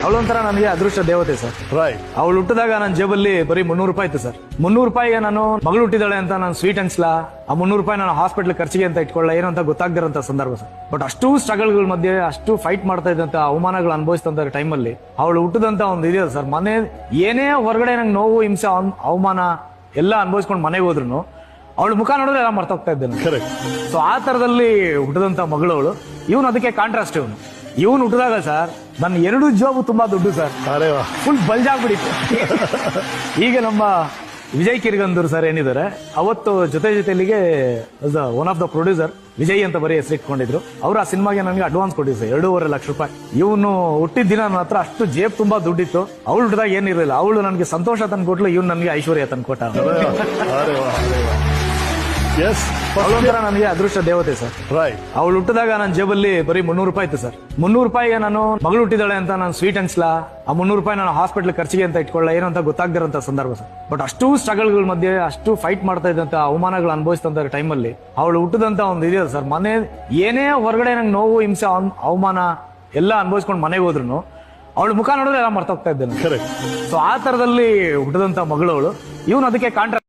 ಅವಳೊಂಥರ ನನಗೆ ಅದೃಷ್ಟ ದೇವತೆ ಸರ್. ರೈಟ್. ಅವಳು ಹುಟ್ಟಿದಾಗ ನನ್ನ ಜೇಬಲ್ಲಿ ಬರೀ 300 ರೂಪಾಯಿ ಇತ್ತು ಸರ್. 300 ರೂಪಾಯಿಗೆ ನಾನು ಮಗಳು ಹುಟ್ಟಿದಾಳೆ ಅಂತ ನಾನು ಸ್ವೀಟ್ ಅನ್ಸ್ಲಾ, ಆ 300 ರೂಪಾಯಿ ನಾನು ಹಾಸ್ಪಿಟಲ್ ಖರ್ಚಿಗೆ ಅಂತ ಇಟ್ಕೊಳ್ಳ ಏನು ಅಂತ ಗೊತ್ತಾಗದಿರೋಂಥ ಸಂದರ್ಭ ಸರ್. ಬಟ್ ಅಷ್ಟು ಸ್ಟ್ರಗಲ್ಗಳ ಮಧ್ಯೆ ಅಷ್ಟು ಫೈಟ್ ಮಾಡ್ತಾ ಇದ್ದಂತ ಅವಮಾನಗಳು ಅನುಭವಿಸಿದಂತ ಟೈಮಲ್ಲಿ ಅವಳು ಹುಟ್ಟಿದಂತ ಒಂದು ಇದೆ ಸರ್. ಮನೆ ಏನೇ ಹೊರಗಡೆ ನಂಗೆ ನೋವು ಹಿಂಸೆ ಅವಮಾನ ಎಲ್ಲ ಅನುಭವಿಸ್ಕೊಂಡು ಮನೆಗೆ ಹೋದ್ರು ಅವಳ ಮುಖ ನೋಡಿದ್ರೆ ಎಲ್ಲ ಮರ್ತೋಗ್ತಾ ಇದ್ದೇನೆ. ಸೊ ಆ ತರದಲ್ಲಿ ಹುಟ್ಟಿದಂತ ಮಗಳವಳು. ಇವನು ಅದಕ್ಕೆ ಕಾಂಟ್ರಾಸ್ಟ್. ಇವನು ಹುಟ್ಟಿದಾಗ ಸರ್ ನನ್ನ 2 ಜಾಬ್ ತುಂಬಾ ದುಡ್ಡು ಸರ್. ಫುಲ್ ಬಲ್ಜ್ ಆಗ್ಬಿಟ್ಟಿತ್ತು. ಈಗ ನಮ್ಮ ವಿಜಯ್ ಕಿರ್ಗಂದೂರ್ ಸರ್ ಏನಿದ್ದಾರೆ ಅವತ್ತು ಜೊತೆಲಿಗೆ one of the producer Vijay ಅಂತ ಬರೀ ಹೆಸರಿಟ್ಕೊಂಡಿದ್ರು. ಅವ್ರು ಆ ಸಿನಿಮಾಗೆ ನನಗೆ ಅಡ್ವಾನ್ಸ್ ಕೊಟ್ಟಿದ್ರು ಸರ್, 2.5 ಲಕ್ಷ ರೂಪಾಯಿ. ಇವನು ಹುಟ್ಟಿದ ದಿನ ನನ್ನ ಹತ್ರ ಅಷ್ಟು ಜೇಬ್ ತುಂಬಾ ದುಡ್ಡಿತ್ತು. ಅವಳು ಹುಟ್ಟಿದಾಗ ಏನಿರಲಿಲ್ಲ. ಅವಳು ನನಗೆ ಸಂತೋಷ ತಂದ್ಕೊಟ್ಲು, ಇವ್ನು ನನಗೆ ಐಶ್ವರ್ಯ ತಂದ್ಕೊಟ್ಟ. ಅವಳೊಂಥರ ನನಗೆ ಅದೃಷ್ಟ ದೇವತೆ ಸರ್. ರೈಟ್. ಅವಳು ಹುಟ್ಟಿದಾಗ ನನ್ನ ಜೇಬಲ್ಲಿ ಬರೀ 300 ರೂಪಾಯಿ ಇತ್ತು ಸರ್. 300 ರೂಪಾಯಿಗೆ ನಾನು ಮಗಳು ಹುಟ್ಟಿದಾಳೆ ಅಂತ ನಾನು ಸ್ವೀಟ್ ಅನ್ಸ್ಲಾ, ಆ 300 ರೂಪಾಯಿ ನಾನು ಹಾಸ್ಪಿಟಲ್ ಖರ್ಚಿಗೆ ಅಂತ ಇಟ್ಕೊಳ್ಳ ಏನು ಅಂತ ಗೊತ್ತಾಗದಿರೋಂಥ ಸಂದರ್ಭ ಸರ್. ಬಟ್ ಅಷ್ಟು ಸ್ಟ್ರಗಲ್ಗಳ ಮಧ್ಯೆ ಅಷ್ಟು ಫೈಟ್ ಮಾಡ್ತಾ ಇದ್ದಂತ ಅವಮಾನಗಳು ಅನುಭವಿಸಿದಂತ ಟೈಮಲ್ಲಿ ಅವಳು ಹುಟ್ಟಿದಂತ ಒಂದು ಇದೆ ಸರ್. ಮನೆ ಏನೇ ಹೊರಗಡೆ ನಂಗೆ ನೋವು ಹಿಂಸೆ ಅವಮಾನ ಎಲ್ಲ ಅನುಭವಿಸ್ಕೊಂಡು ಮನೆಗೆ ಹೋದ್ರು ಅವಳ ಮುಖ ನೋಡಿದ್ರೆ ಎಲ್ಲ ಮರ್ತೋಗ್ತಾ ಇದ್ದೇನೆ. ಕರೆಕ್ಟ್. ಸೊ ಆ ತರದಲ್ಲಿ ಹುಟ್ಟಿದಂತ ಮಗಳವಳು. ಇವನು ಅದಕ್ಕೆ ಕಾಂಟ್ರಾಕ್ಟ್